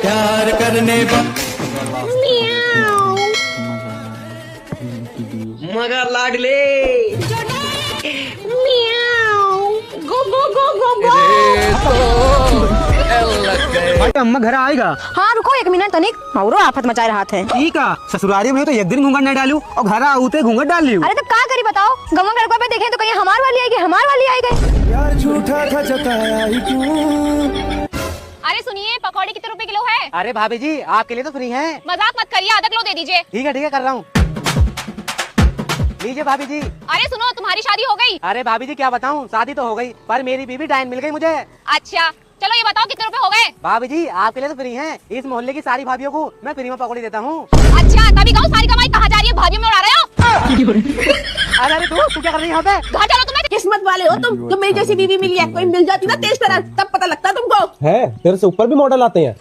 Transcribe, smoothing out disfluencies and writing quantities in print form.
प्यार करने मगर लाडले गो गो गो गो गो। अम्मा घर आएगा। हाँ रुको 1 मिनट तनिक, औरो आफत मचाए रहा थे। ठीक है, ससुरारी में तो एक दिन घूंघट नहीं डालू और घर आते घूंघट डाल लियो। अरे तो क्या करी बताओ, गवा गड़का पे देखें तो कहीं हमार वाली आएगी, हमार वाली आई गई। यार झूठा था जताया ही क्यों। अरे सुनिए, पकौड़े कितने रुपए किलो है? अरे भाभी जी आपके लिए तो फ्री है। मजाक मत करिए, आधा किलो दे दीजिए। ठीक है कर रहा हूँ। लीजिए भाभी जी। अरे सुनो, तुम्हारी शादी हो गई? अरे भाभी जी क्या बताऊँ, शादी तो हो गई पर मेरी बीवी डायन मिल गई मुझे। अच्छा चलो ये बताओ कितने रुपए हो गए? भाभी जी आपके लिए तो फ्री है, इस मोहल्ले की सारी भाभियों को मैं फ्री में पकौड़ी देता हूँ। अच्छा तभी कहूँ सारी कमाई कहाँ जा रही है, भाजियों में उड़ा रहे हो? अरे तू क्या कर रही है यहाँ पे? घर चलो तुम्हें। किस्मत वाले हो तुम, तो मेरी जैसी बीवी मिली है। कोई मिल जाती ना तेज तरह, तब पता लगता तुमको। है तेरे से ऊपर भी मॉडल आते हैं।